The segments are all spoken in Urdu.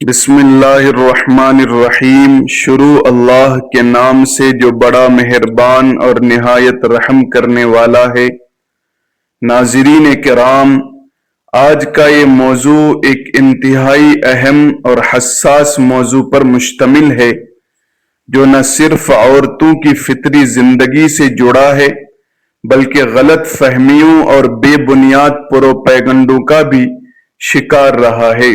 بسم اللہ الرحمن الرحیم۔ شروع اللہ کے نام سے جو بڑا مہربان اور نہایت رحم کرنے والا ہے۔ ناظرین کرام، آج کا یہ موضوع ایک انتہائی اہم اور حساس موضوع پر مشتمل ہے، جو نہ صرف عورتوں کی فطری زندگی سے جڑا ہے بلکہ غلط فہمیوں اور بے بنیاد پروپیگنڈوں کا بھی شکار رہا ہے۔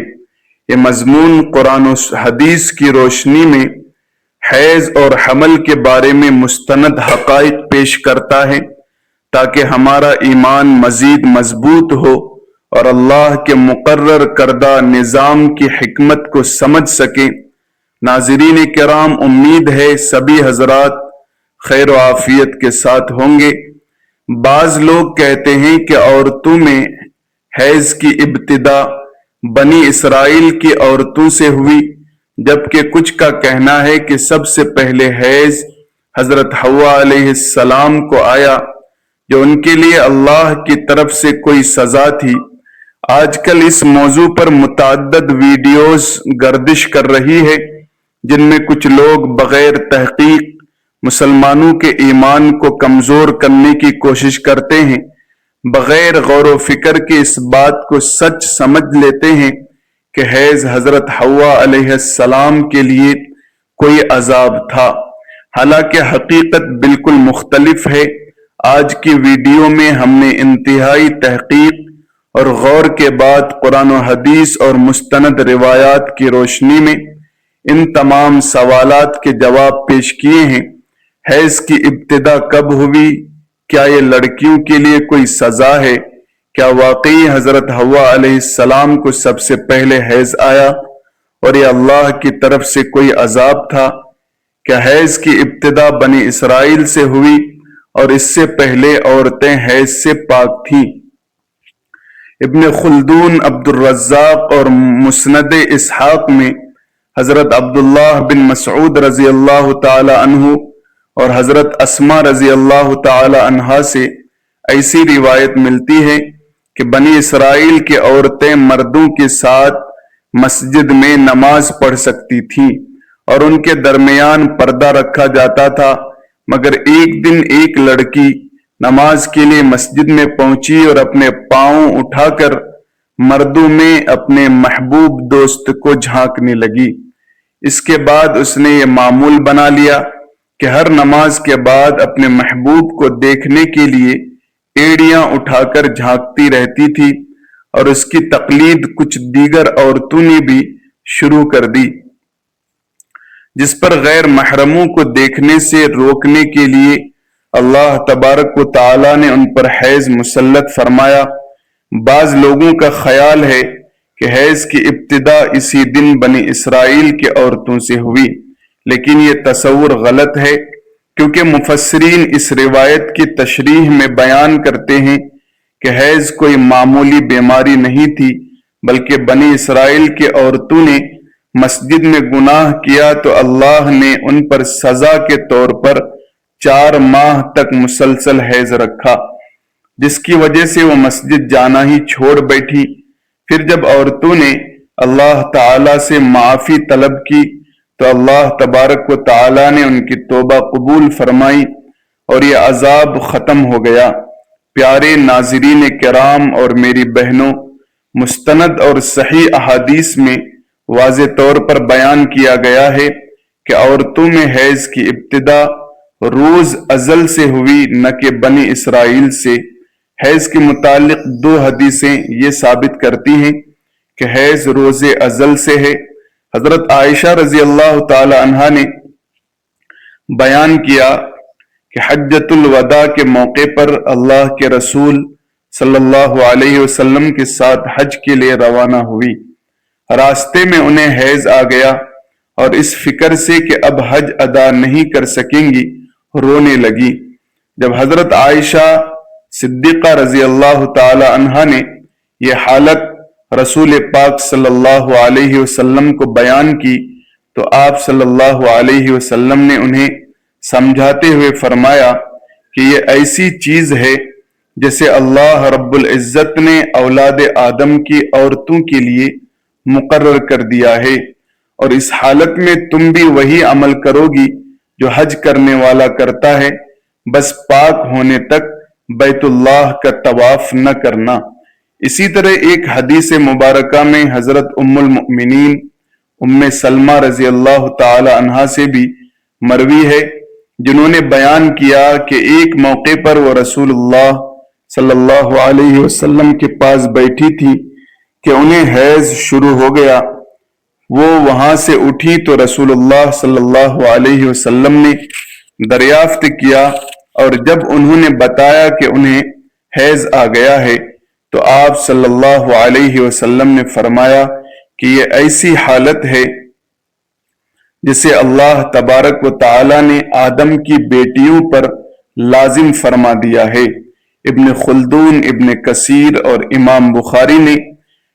یہ مضمون قرآن و حدیث کی روشنی میں حیض اور حمل کے بارے میں مستند حقائق پیش کرتا ہے تاکہ ہمارا ایمان مزید مضبوط ہو اور اللہ کے مقرر کردہ نظام کی حکمت کو سمجھ سکیں۔ ناظرین کرام، امید ہے سبھی حضرات خیر و عافیت کے ساتھ ہوں گے۔ بعض لوگ کہتے ہیں کہ عورتوں میں حیض کی ابتدا بنی اسرائیل کی عورتوں سے ہوئی، جبکہ کچھ کا کہنا ہے کہ سب سے پہلے حیض حضرت حوا علیہ السلام کو آیا، جو ان کے لیے اللہ کی طرف سے کوئی سزا تھی۔ آج کل اس موضوع پر متعدد ویڈیوز گردش کر رہی ہے، جن میں کچھ لوگ بغیر تحقیق مسلمانوں کے ایمان کو کمزور کرنے کی کوشش کرتے ہیں، بغیر غور و فکر کے اس بات کو سچ سمجھ لیتے ہیں کہ حیض حضرت حوا علیہ السلام کے لیے کوئی عذاب تھا، حالانکہ حقیقت بالکل مختلف ہے۔ آج کی ویڈیو میں ہم نے انتہائی تحقیق اور غور کے بعد قرآن و حدیث اور مستند روایات کی روشنی میں ان تمام سوالات کے جواب پیش کیے ہیں۔ حیض کی ابتدا کب ہوئی؟ کیا یہ لڑکیوں کے لیے کوئی سزا ہے؟ کیا واقعی حضرت حوا علیہ السلام کو سب سے پہلے حیض آیا اور یہ اللہ کی طرف سے کوئی عذاب تھا؟ کیا حیض کی ابتدا بنی اسرائیل سے ہوئی اور اس سے پہلے عورتیں حیض سے پاک تھیں؟ ابن خلدون، عبد الرزاق اور مسند اسحاق میں حضرت عبداللہ بن مسعود رضی اللہ تعالی عنہ اور حضرت اسما رضی اللہ تعالی عنہا سے ایسی روایت ملتی ہے کہ بنی اسرائیل کی عورتیں مردوں کے ساتھ مسجد میں نماز پڑھ سکتی تھیں اور ان کے درمیان پردہ رکھا جاتا تھا، مگر ایک دن ایک لڑکی نماز کے لیے مسجد میں پہنچی اور اپنے پاؤں اٹھا کر مردوں میں اپنے محبوب دوست کو جھانکنے لگی۔ اس کے بعد اس نے یہ معمول بنا لیا کہ ہر نماز کے بعد اپنے محبوب کو دیکھنے کے لیے ایڑیاں اٹھا کر جھانکتی رہتی تھی، اور اس کی تقلید کچھ دیگر عورتوں نے بھی شروع کر دی، جس پر غیر محرموں کو دیکھنے سے روکنے کے لیے اللہ تبارک و تعالی نے ان پر حیض مسلط فرمایا۔ بعض لوگوں کا خیال ہے کہ حیض کی ابتدا اسی دن بنی اسرائیل کی عورتوں سے ہوئی، لیکن یہ تصور غلط ہے، کیونکہ مفسرین اس روایت کی تشریح میں بیان کرتے ہیں کہ حیض کوئی معمولی بیماری نہیں تھی، بلکہ بنی اسرائیل کی عورتوں نے مسجد میں گناہ کیا تو اللہ نے ان پر سزا کے طور پر 4 ماہ تک مسلسل حیض رکھا، جس کی وجہ سے وہ مسجد جانا ہی چھوڑ بیٹھی۔ پھر جب عورتوں نے اللہ تعالی سے معافی طلب کی تو اللہ تبارک و تعالی نے ان کی توبہ قبول فرمائی اور یہ عذاب ختم ہو گیا۔ پیارے ناظرین کرام اور میری بہنوں، مستند اور صحیح احادیث میں واضح طور پر بیان کیا گیا ہے کہ عورتوں میں حیض کی ابتدا روز ازل سے ہوئی، نہ کہ بنی اسرائیل سے۔ حیض کے متعلق 2 حدیثیں یہ ثابت کرتی ہیں کہ حیض روز ازل سے ہے۔ حضرت عائشہ رضی اللہ تعالی عنہا نے بیان کیا کہ حجۃ الوداع کے موقع پر اللہ کے رسول صلی اللہ علیہ وسلم کے ساتھ حج کے لیے روانہ ہوئی۔ راستے میں انہیں حیض آ گیا اور اس فکر سے کہ اب حج ادا نہیں کر سکیں گی رونے لگی۔ جب حضرت عائشہ صدیقہ رضی اللہ تعالی عنہا نے یہ حالت رسول پاک صلی اللہ علیہ وسلم کو بیان کی تو آپ صلی اللہ علیہ وسلم نے انہیں سمجھاتے ہوئے فرمایا کہ یہ ایسی چیز ہے جیسے اللہ رب العزت نے اولاد آدم کی عورتوں کے لیے مقرر کر دیا ہے، اور اس حالت میں تم بھی وہی عمل کرو گی جو حج کرنے والا کرتا ہے، بس پاک ہونے تک بیت اللہ کا طواف نہ کرنا۔ اسی طرح ایک حدیث مبارکہ میں حضرت ام المؤمنین ام سلمہ رضی اللہ تعالی عنہا سے بھی مروی ہے، جنہوں نے بیان کیا کہ ایک موقع پر وہ رسول اللہ صلی اللہ علیہ وسلم کے پاس بیٹھی تھی کہ انہیں حیض شروع ہو گیا۔ وہ وہاں سے اٹھی تو رسول اللہ صلی اللہ علیہ وسلم نے دریافت کیا، اور جب انہوں نے بتایا کہ انہیں حیض آ گیا ہے تو آپ صلی اللہ علیہ وسلم نے فرمایا کہ یہ ایسی حالت ہے جسے اللہ تبارک و تعالی نے آدم کی بیٹیوں پر لازم فرما دیا ہے۔ ابن خلدون، ابن کثیر اور امام بخاری نے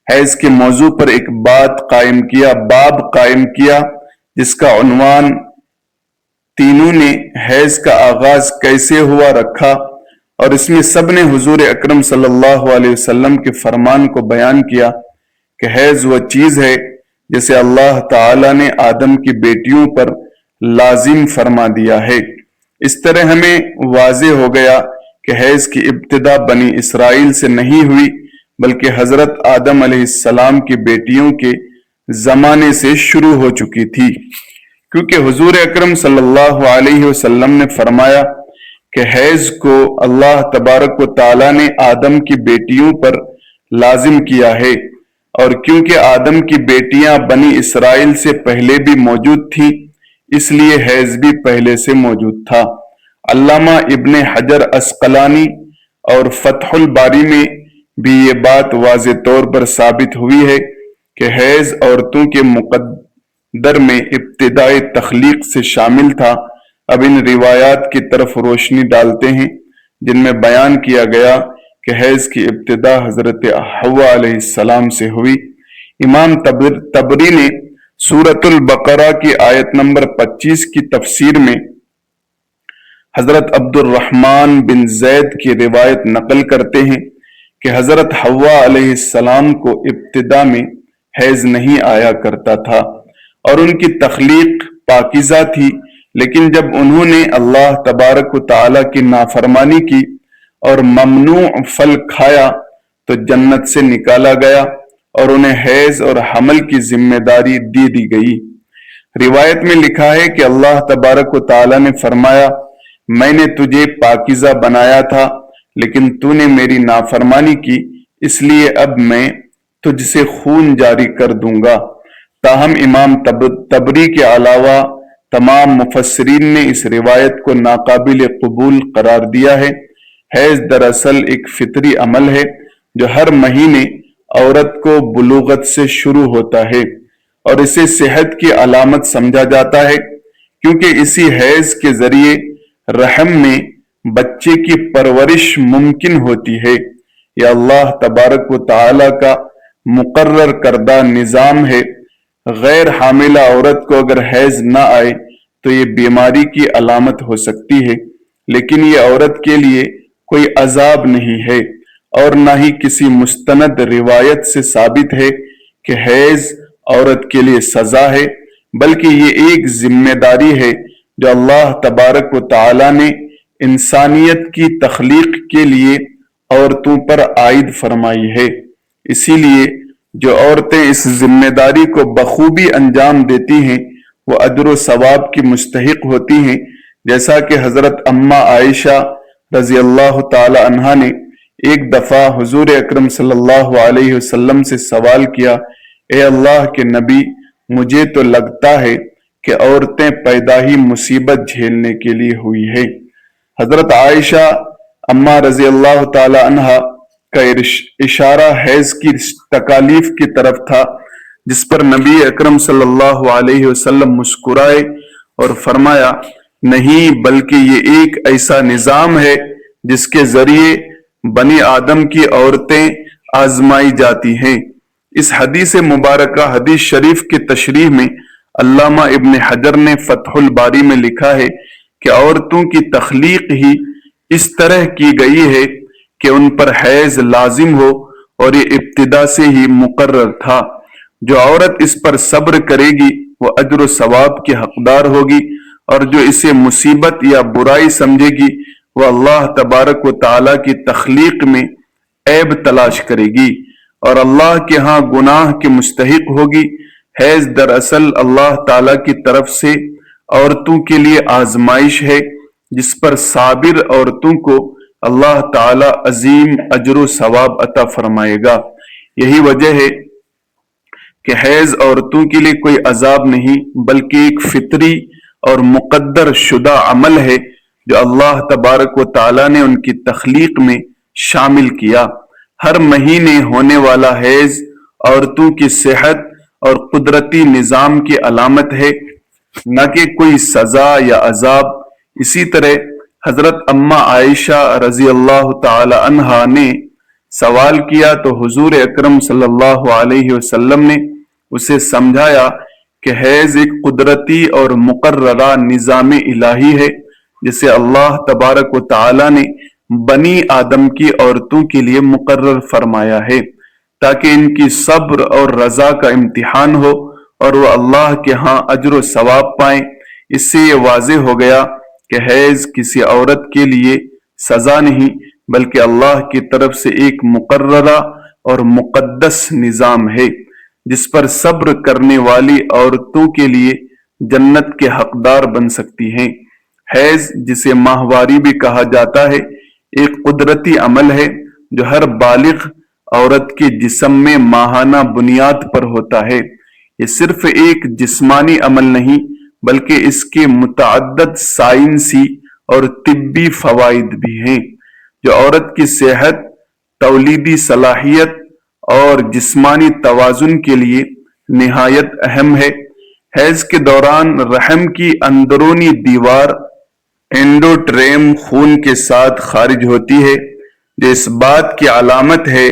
حیض کے موضوع پر ایک باب قائم کیا جس کا عنوان تینوں نے حیض کا آغاز کیسے ہوا رکھا، اور اس میں سب نے حضور اکرم صلی اللہ علیہ وسلم کے فرمان کو بیان کیا کہ حیض وہ چیز ہے جسے اللہ تعالی نے آدم کی بیٹیوں پر لازم فرما دیا ہے۔ اس طرح ہمیں واضح ہو گیا کہ حیض کی ابتدا بنی اسرائیل سے نہیں ہوئی بلکہ حضرت آدم علیہ السلام کی بیٹیوں کے زمانے سے شروع ہو چکی تھی، کیونکہ حضور اکرم صلی اللہ علیہ وسلم نے فرمایا کہ حیض کو اللہ تبارک و تعالی نے آدم کی بیٹیوں پر لازم کیا ہے، اور کیونکہ آدم کی بیٹیاں بنی اسرائیل سے پہلے بھی موجود تھیں اس لیے حیض بھی پہلے سے موجود تھا۔ علامہ ابن حجر عسقلانی اور فتح الباری میں بھی یہ بات واضح طور پر ثابت ہوئی ہے کہ حیض عورتوں کے مقدر میں ابتدائی تخلیق سے شامل تھا۔ اب ان روایات کی طرف روشنی ڈالتے ہیں جن میں بیان کیا گیا کہ حیض کی ابتدا حضرت حوا علیہ السلام سے ہوئی۔ امام تبری نے سورۃ البقرہ کی آیت نمبر 25 کی تفسیر میں حضرت عبد الرحمن بن زید کی روایت نقل کرتے ہیں کہ حضرت حوا علیہ السلام کو ابتدا میں حیض نہیں آیا کرتا تھا اور ان کی تخلیق پاکیزہ تھی، لیکن جب انہوں نے اللہ تبارک و تعالی کی نافرمانی کی اور ممنوع پھل کھایا تو جنت سے نکالا گیا اور انہیں حیض اور حمل کی ذمہ داری دی گئی۔ روایت میں لکھا ہے کہ اللہ تبارک و تعالی نے فرمایا، میں نے تجھے پاکیزہ بنایا تھا لیکن تو نے میری نافرمانی کی، اس لیے اب میں تجھ سے خون جاری کر دوں گا۔ تاہم امام تبری کے علاوہ تمام مفسرین نے اس روایت کو ناقابل قبول قرار دیا ہے۔ حیض دراصل ایک فطری عمل ہے جو ہر مہینے عورت کو بلوغت سے شروع ہوتا ہے اور اسے صحت کی علامت سمجھا جاتا ہے، کیونکہ اسی حیض کے ذریعے رحم میں بچے کی پرورش ممکن ہوتی ہے۔ یہ اللہ تبارک و تعالی کا مقرر کردہ نظام ہے۔ غیر حاملہ عورت کو اگر حیض نہ آئے تو یہ بیماری کی علامت ہو سکتی ہے، لیکن یہ عورت کے لیے کوئی عذاب نہیں ہے، اور نہ ہی کسی مستند روایت سے ثابت ہے کہ حیض عورت کے لیے سزا ہے، بلکہ یہ ایک ذمہ داری ہے جو اللہ تبارک و تعالی نے انسانیت کی تخلیق کے لیے عورتوں پر عائد فرمائی ہے۔ اسی لیے جو عورتیں اس ذمہ داری کو بخوبی انجام دیتی ہیں وہ اجر و ثواب کی مستحق ہوتی ہیں، جیسا کہ حضرت اماں عائشہ رضی اللہ تعالی عنہا نے ایک دفعہ حضور اکرم صلی اللہ علیہ وسلم سے سوال کیا، اے اللہ کے نبی، مجھے تو لگتا ہے کہ عورتیں پیدا ہی مصیبت جھیلنے کے لیے ہوئی ہے۔ حضرت عائشہ اماں رضی اللہ تعالی عنہا کا اشارہ حیض کی تکالیف کی طرف تھا، جس پر نبی اکرم صلی اللہ علیہ وسلم مسکرائے اور فرمایا، نہیں، بلکہ یہ ایک ایسا نظام ہے جس کے ذریعے بنی آدم کی عورتیں آزمائی جاتی ہیں۔ اس حدیث مبارکہ حدیث شریف کی تشریح میں علامہ ابن حجر نے فتح الباری میں لکھا ہے کہ عورتوں کی تخلیق ہی اس طرح کی گئی ہے کہ ان پر حیض لازم ہو، اور یہ ابتدا سے ہی مقرر تھا۔ جو عورت اس پر صبر کرے گی وہ اجر و ثواب کی حقدار ہوگی، اور جو اسے مصیبت یا برائی سمجھے گی وہ اللہ تبارک و تعالیٰ کی تخلیق میں عیب تلاش کرے گی اور اللہ کے ہاں گناہ کے مستحق ہوگی۔ حیض دراصل اللہ تعالیٰ کی طرف سے عورتوں کے لیے آزمائش ہے، جس پر صابر عورتوں کو اللہ تعالیٰ عظیم اجر و ثواب عطا فرمائے گا۔ یہی وجہ ہے کہ حیض عورتوں کے لیے کوئی عذاب نہیں بلکہ ایک فطری اور مقدر شدہ عمل ہے جو اللہ تبارک و تعالیٰ نے ان کی تخلیق میں شامل کیا۔ ہر مہینے ہونے والا حیض عورتوں کی صحت اور قدرتی نظام کی علامت ہے، نہ کہ کوئی سزا یا عذاب۔ اسی طرح حضرت اماں عائشہ رضی اللہ تعالی عنہا نے سوال کیا تو حضور اکرم صلی اللہ علیہ وسلم نے اسے سمجھایا کہ حیض ایک قدرتی اور مقررہ نظام الہی ہے جسے اللہ تبارک و تعالی نے بنی آدم کی عورتوں کے لیے مقرر فرمایا ہے تاکہ ان کی صبر اور رضا کا امتحان ہو اور وہ اللہ کے ہاں اجر و ثواب پائیں۔ اس سے یہ واضح ہو گیا کہ حیض کسی عورت کے لیے سزا نہیں بلکہ اللہ کی طرف سے ایک مقررہ اور مقدس نظام ہے جس پر صبر کرنے والی عورتوں کے لیے جنت کے حقدار بن سکتی ہیں۔ حیض جسے ماہواری بھی کہا جاتا ہے ایک قدرتی عمل ہے جو ہر بالغ عورت کے جسم میں ماہانہ بنیاد پر ہوتا ہے۔ یہ صرف ایک جسمانی عمل نہیں بلکہ اس کے متعدد سائنسی اور طبی فوائد بھی ہیں جو عورت کی صحت، تولیدی صلاحیت اور جسمانی توازن کے لیے نہایت اہم ہے۔ حیض کے دوران رحم کی اندرونی دیوار اینڈوٹریم خون کے ساتھ خارج ہوتی ہے جو اس بات کی علامت ہے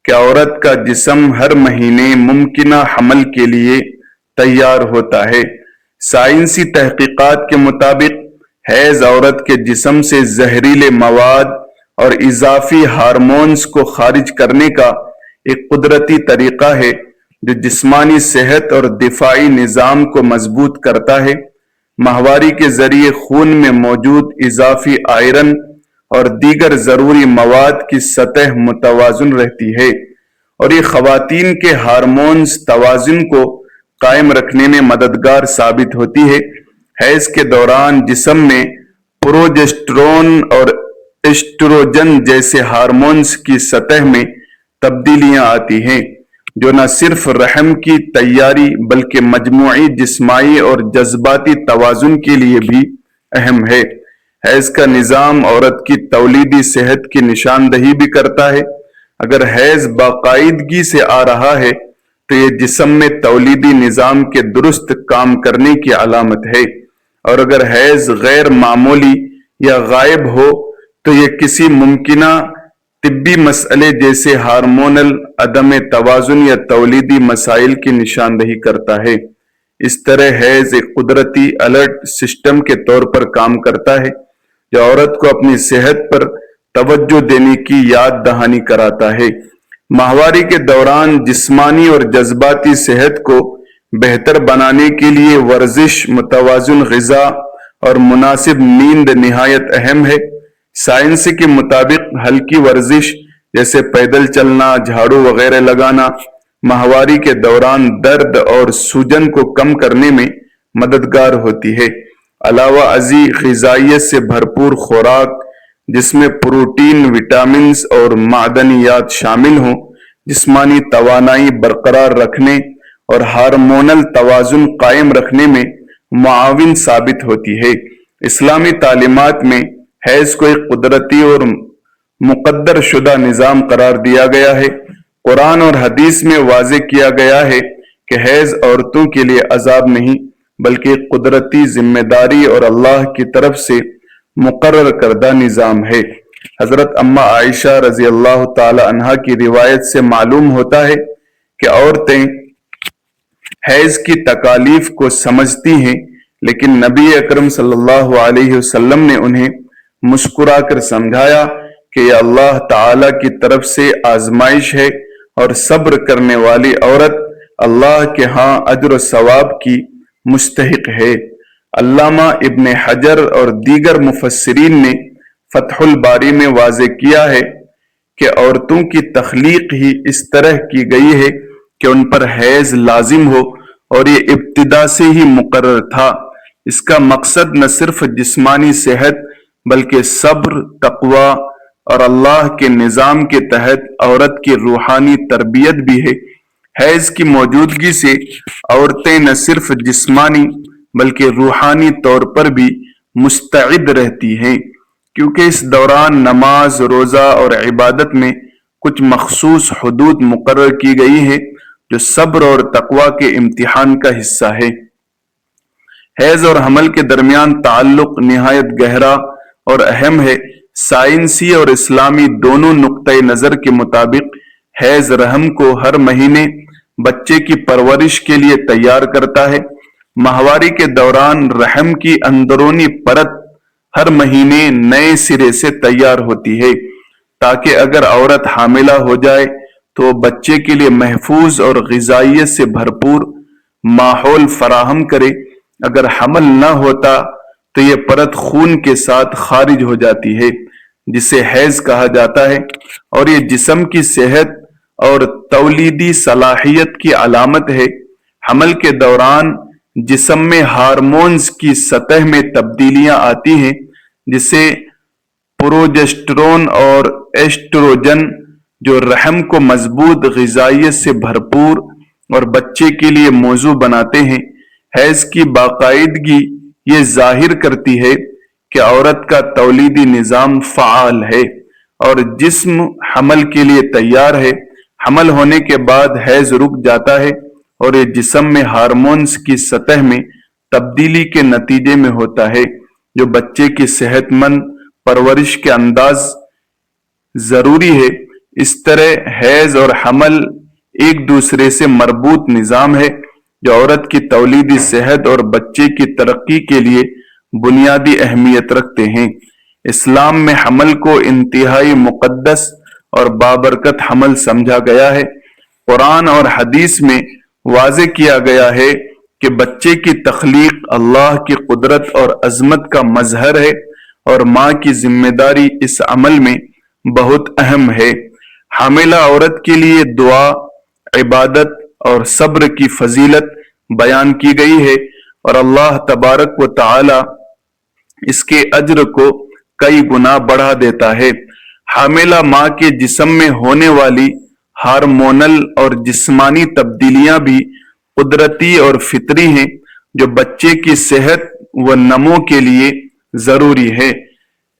کہ عورت کا جسم ہر مہینے ممکنہ حمل کے لیے تیار ہوتا ہے۔ سائنسی تحقیقات کے مطابق حیض عورت کے جسم سے زہریلے مواد اور اضافی ہارمونز کو خارج کرنے کا ایک قدرتی طریقہ ہے جو جسمانی صحت اور دفاعی نظام کو مضبوط کرتا ہے۔ ماہواری کے ذریعے خون میں موجود اضافی آئرن اور دیگر ضروری مواد کی سطح متوازن رہتی ہے اور یہ خواتین کے ہارمونز توازن کو قائم رکھنے میں مددگار ثابت ہوتی ہے۔ حیض کے دوران جسم میں پروجسٹرون اور ایسٹروجن جیسے ہارمونز کی سطح میں تبدیلیاں آتی ہیں جو نہ صرف رحم کی تیاری بلکہ مجموعی جسمانی اور جذباتی توازن کے لیے بھی اہم ہے۔ حیض کا نظام عورت کی تولیدی صحت کی نشاندہی بھی کرتا ہے۔ اگر حیض باقاعدگی سے آ رہا ہے تو یہ جسم میں تولیدی نظام کے درست کام کرنے کی علامت ہے، اور اگر حیض غیر معمولی یا غائب ہو تو یہ کسی ممکنہ طبی مسئلے جیسے ہارمونل عدم توازن یا تولیدی مسائل کی نشاندہی کرتا ہے۔ اس طرح حیض ایک قدرتی الرٹ سسٹم کے طور پر کام کرتا ہے جو عورت کو اپنی صحت پر توجہ دینے کی یاد دہانی کراتا ہے۔ ماہواری کے دوران جسمانی اور جذباتی صحت کو بہتر بنانے کے لیے ورزش، متوازن غذا اور مناسب نیند نہایت اہم ہے۔ سائنس کے مطابق ہلکی ورزش جیسے پیدل چلنا، جھاڑو وغیرہ لگانا ماہواری کے دوران درد اور سوجن کو کم کرنے میں مددگار ہوتی ہے۔ علاوہ ازیں غذائیت سے بھرپور خوراک جس میں پروٹین، وٹامنز اور معدنیات شامل ہوں جسمانی توانائی برقرار رکھنے اور ہارمونل توازن قائم رکھنے میں معاون ثابت ہوتی ہے۔ اسلامی تعلیمات میں حیض کو ایک قدرتی اور مقدر شدہ نظام قرار دیا گیا ہے۔ قرآن اور حدیث میں واضح کیا گیا ہے کہ حیض عورتوں کے لیے عذاب نہیں بلکہ ایک قدرتی ذمہ داری اور اللہ کی طرف سے مقرر کردہ نظام ہے۔ حضرت اماں عائشہ رضی اللہ تعالی عنہا کی روایت سے معلوم ہوتا ہے کہ عورتیں حیض کی تکالیف کو سمجھتی ہیں لیکن نبی اکرم صلی اللہ علیہ وسلم نے انہیں مسکرا کر سمجھایا کہ یہ اللہ تعالی کی طرف سے آزمائش ہے اور صبر کرنے والی عورت اللہ کے ہاں اجر و ثواب کی مستحق ہے۔ علامہ ابن حجر اور دیگر مفسرین نے فتح الباری میں واضح کیا ہے کہ عورتوں کی تخلیق ہی اس طرح کی گئی ہے کہ ان پر حیض لازم ہو، اور یہ ابتدا سے ہی مقرر تھا۔ اس کا مقصد نہ صرف جسمانی صحت بلکہ صبر، تقوی اور اللہ کے نظام کے تحت عورت کی روحانی تربیت بھی ہے۔ حیض کی موجودگی سے عورتیں نہ صرف جسمانی بلکہ روحانی طور پر بھی مستعد رہتی ہیں، کیونکہ اس دوران نماز، روزہ اور عبادت میں کچھ مخصوص حدود مقرر کی گئی ہیں جو صبر اور تقوی کے امتحان کا حصہ ہے۔ حیض اور حمل کے درمیان تعلق نہایت گہرا اور اہم ہے۔ سائنسی اور اسلامی دونوں نقطۂ نظر کے مطابق حیض رحم کو ہر مہینے بچے کی پرورش کے لیے تیار کرتا ہے۔ ماہواری کے دوران رحم کی اندرونی پرت ہر مہینے نئے سرے سے تیار ہوتی ہے تاکہ اگر عورت حاملہ ہو جائے تو بچے کے لیے محفوظ اور غذائیت سے بھرپور ماحول فراہم کرے۔ اگر حمل نہ ہوتا تو یہ پرت خون کے ساتھ خارج ہو جاتی ہے جسے حیض کہا جاتا ہے، اور یہ جسم کی صحت اور تولیدی صلاحیت کی علامت ہے۔ حمل کے دوران جسم میں ہارمونز کی سطح میں تبدیلیاں آتی ہیں جسے پروجسٹرون اور ایسٹروجن جو رحم کو مضبوط غذائیت سے بھرپور اور بچے کے لیے موزوں بناتے ہیں۔ حیض کی باقاعدگی یہ ظاہر کرتی ہے کہ عورت کا تولیدی نظام فعال ہے اور جسم حمل کے لیے تیار ہے۔ حمل ہونے کے بعد حیض رک جاتا ہے اور یہ جسم میں ہارمونز کی سطح میں تبدیلی کے نتیجے میں ہوتا ہے جو بچے کی صحت مند پرورش کے انداز ضروری ہے۔ اس طرح حیض اور حمل ایک دوسرے سے مربوط نظام ہے جو عورت کی تولیدی صحت اور بچے کی ترقی کے لیے بنیادی اہمیت رکھتے ہیں۔ اسلام میں حمل کو انتہائی مقدس اور بابرکت حمل سمجھا گیا ہے۔ قرآن اور حدیث میں واضح کیا گیا ہے کہ بچے کی تخلیق اللہ کی قدرت اور عظمت کا مظہر ہے، اور ماں کی ذمہ داری اس عمل میں بہت اہم ہے۔ حاملہ عورت کے لیے دعا، عبادت اور صبر کی فضیلت بیان کی گئی ہے، اور اللہ تبارک و تعالی اس کے اجر کو کئی گنا بڑھا دیتا ہے۔ حاملہ ماں کے جسم میں ہونے والی ہارمونل اور جسمانی تبدیلیاں بھی قدرتی اور فطری ہیں جو بچے کی صحت و نمو کے لیے ضروری ہے۔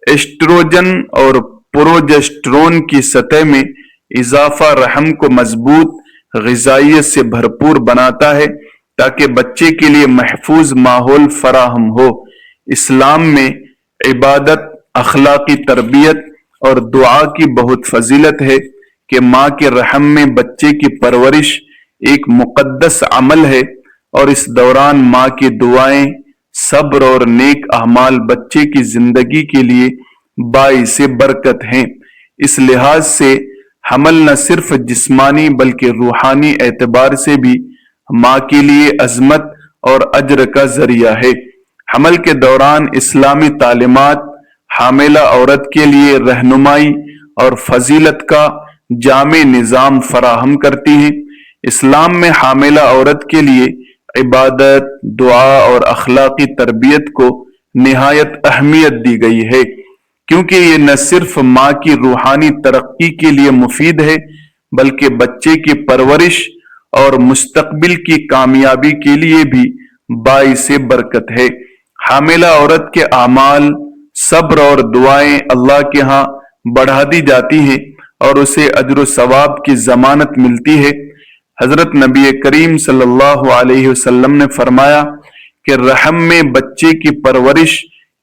ایسٹروجن اور پروجسٹرون کی سطح میں اضافہ رحم کو مضبوط غذائیت سے بھرپور بناتا ہے تاکہ بچے کے لیے محفوظ ماحول فراہم ہو۔ اسلام میں عبادت، اخلاقی تربیت اور دعا کی بہت فضیلت ہے کہ ماں کے رحم میں بچے کی پرورش ایک مقدس عمل ہے، اور اس دوران ماں کی دعائیں، صبر اور نیک اعمال بچے کی زندگی کے لیے باعث برکت ہیں۔ اس لحاظ سے حمل نہ صرف جسمانی بلکہ روحانی اعتبار سے بھی ماں کے لیے عظمت اور اجر کا ذریعہ ہے۔ حمل کے دوران اسلامی تعلیمات حاملہ عورت کے لیے رہنمائی اور فضیلت کا جامع نظام فراہم کرتی ہیں۔ اسلام میں حاملہ عورت کے لیے عبادت، دعا اور اخلاقی تربیت کو نہایت اہمیت دی گئی ہے، کیونکہ یہ نہ صرف ماں کی روحانی ترقی کے لیے مفید ہے بلکہ بچے کی پرورش اور مستقبل کی کامیابی کے لیے بھی باعث برکت ہے۔ حاملہ عورت کے اعمال، صبر اور دعائیں اللہ کے ہاں بڑھا دی جاتی ہیں اور اسے اجر و ثواب کی ضمانت ملتی ہے۔ حضرت نبی کریم صلی اللہ علیہ وسلم نے فرمایا کہ رحم میں بچے کی پرورش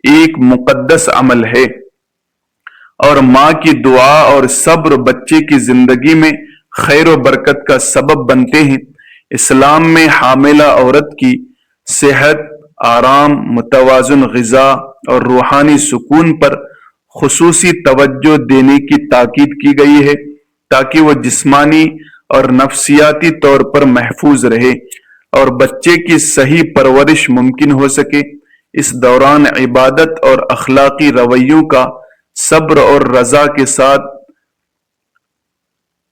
ایک مقدس عمل ہے، اور ماں کی دعا اور صبر بچے کی زندگی میں خیر و برکت کا سبب بنتے ہیں۔ اسلام میں حاملہ عورت کی صحت، آرام، متوازن غذا اور روحانی سکون پر خصوصی توجہ دینے کی تاکید کی گئی ہے تاکہ وہ جسمانی اور نفسیاتی طور پر محفوظ رہے اور بچے کی صحیح پرورش ممکن ہو سکے، اس دوران عبادت اور اخلاقی رویوں کا صبر اور رضا کے ساتھ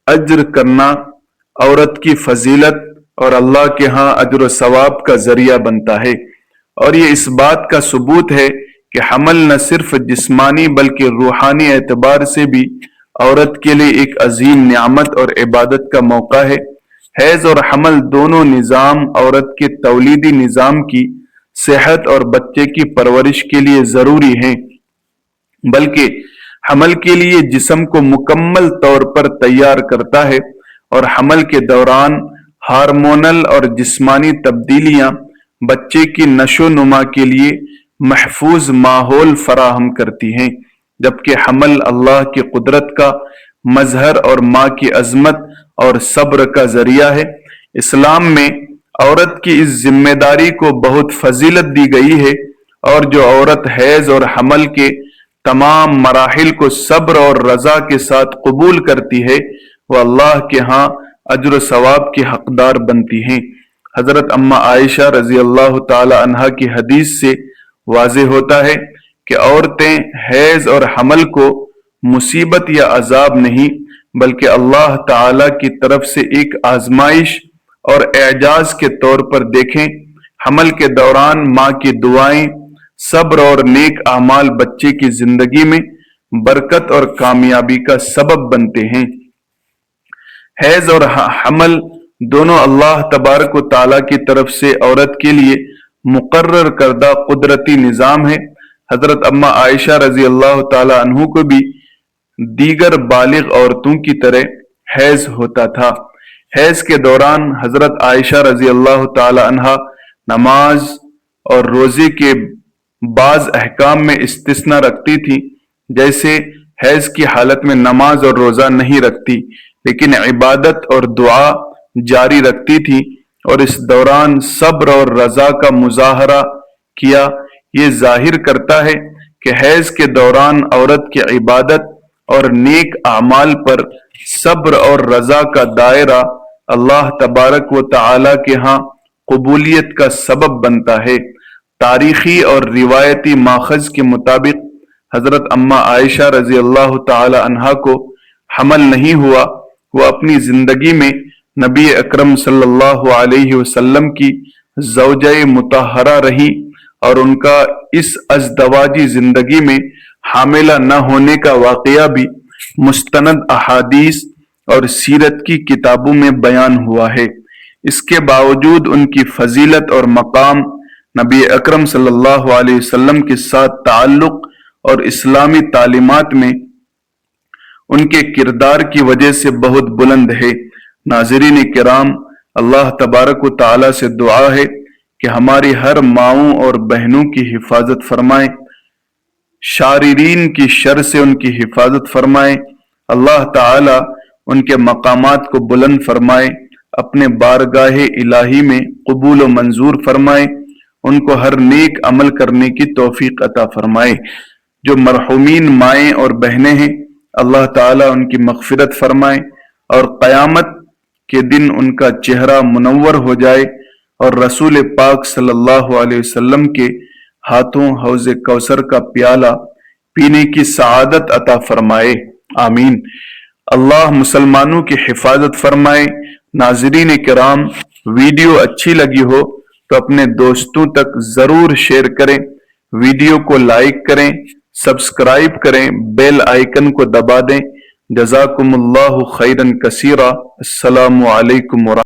اجر کرنا عورت کی فضیلت اور اللہ کے ہاں اجر و ثواب کا ذریعہ بنتا ہے، اور یہ اس بات کا ثبوت ہے کہ حمل نہ صرف جسمانی بلکہ روحانی اعتبار سے بھی عورت کے لیے ایک عظیم نعمت اور عبادت کا موقع ہے۔ حیض اور حمل دونوں نظام عورت کے تولیدی نظام کی صحت اور بچے کی پرورش کے لیے ضروری ہیں، بلکہ حمل کے لیے جسم کو مکمل طور پر تیار کرتا ہے، اور حمل کے دوران ہارمونل اور جسمانی تبدیلیاں بچے کی نشو و نما کے لیے محفوظ ماحول فراہم کرتی ہیں، جبکہ حمل اللہ کی قدرت کا مظہر اور ماں کی عظمت اور صبر کا ذریعہ ہے۔ اسلام میں عورت کی اس ذمہ داری کو بہت فضیلت دی گئی ہے، اور جو عورت حیض اور حمل کے تمام مراحل کو صبر اور رضا کے ساتھ قبول کرتی ہے، وہ اللہ کے ہاں اجر و ثواب کی حقدار بنتی ہیں۔ حضرت اماں عائشہ رضی اللہ تعالی عنہا کی حدیث سے واضح ہوتا ہے کہ عورتیں حیض اور حمل کو مصیبت یا عذاب نہیں بلکہ اللہ تعالی کی طرف سے ایک آزمائش اور اعجاز کے طور پر دیکھیں۔ حمل کے دوران ماں کی دعائیں، صبر اور نیک اعمال بچے کی زندگی میں برکت اور کامیابی کا سبب بنتے ہیں۔ حیض اور حمل دونوں اللہ تبارک و تعالیٰ کی طرف سے عورت کے لیے مقرر کردہ قدرتی نظام ہے۔ حضرت اماں عائشہ رضی اللہ تعالی عنہ کو بھی دیگر بالغ عورتوں کی طرح حیض ہوتا تھا۔ حیض کے دوران حضرت عائشہ رضی اللہ تعالی عنہ نماز اور روزے کے بعض احکام میں استثناء رکھتی تھی، جیسے حیض کی حالت میں نماز اور روزہ نہیں رکھتی لیکن عبادت اور دعا جاری رکھتی تھی، اور اس دوران صبر اور رضا کا مظاہرہ کیا۔ یہ ظاہر کرتا ہے کہ حیض کے دوران عورت کی عبادت اور نیک اعمال پر صبر اور رضا کا دائرہ اللہ تبارک و تعالی کے ہاں قبولیت کا سبب بنتا ہے۔ تاریخی اور روایتی ماخذ کے مطابق حضرت اماں عائشہ رضی اللہ تعالی عنہا کو حمل نہیں ہوا، وہ اپنی زندگی میں نبی اکرم صلی اللہ علیہ وسلم کی زوجہ مطہرہ رہی، اور ان کا اس ازدواجی زندگی میں حاملہ نہ ہونے کا واقعہ بھی مستند احادیث اور سیرت کی کتابوں میں بیان ہوا ہے۔ اس کے باوجود ان کی فضیلت اور مقام نبی اکرم صلی اللہ علیہ وسلم کے ساتھ تعلق اور اسلامی تعلیمات میں ان کے کردار کی وجہ سے بہت بلند ہے۔ ناظرین کرام، اللہ تبارک و تعالی سے دعا ہے کہ ہماری ہر ماؤں اور بہنوں کی حفاظت فرمائے، شاررین کی شر سے ان کی حفاظت فرمائے۔ اللہ تعالی ان کے مقامات کو بلند فرمائے، اپنے بارگاہ الہی میں قبول و منظور فرمائے، ان کو ہر نیک عمل کرنے کی توفیق عطا فرمائے۔ جو مرحومین مائیں اور بہنیں ہیں، اللہ تعالیٰ ان کی مغفرت فرمائے، اور قیامت کے دن ان کا چہرہ منور ہو جائے، اور رسول پاک صلی اللہ علیہ وسلم کے ہاتھوں حوض کوثر کا پیالہ پینے کی سعادت عطا فرمائے، آمین۔ اللہ مسلمانوں کی حفاظت فرمائے۔ ناظرین کرام، ویڈیو اچھی لگی ہو تو اپنے دوستوں تک ضرور شیئر کریں، ویڈیو کو لائک کریں، سبسکرائب کریں، بیل آئیکن کو دبا دیں۔ جزاکم اللہ خیرا کثیرا۔ السلام علیکم ورحمۃ اللہ۔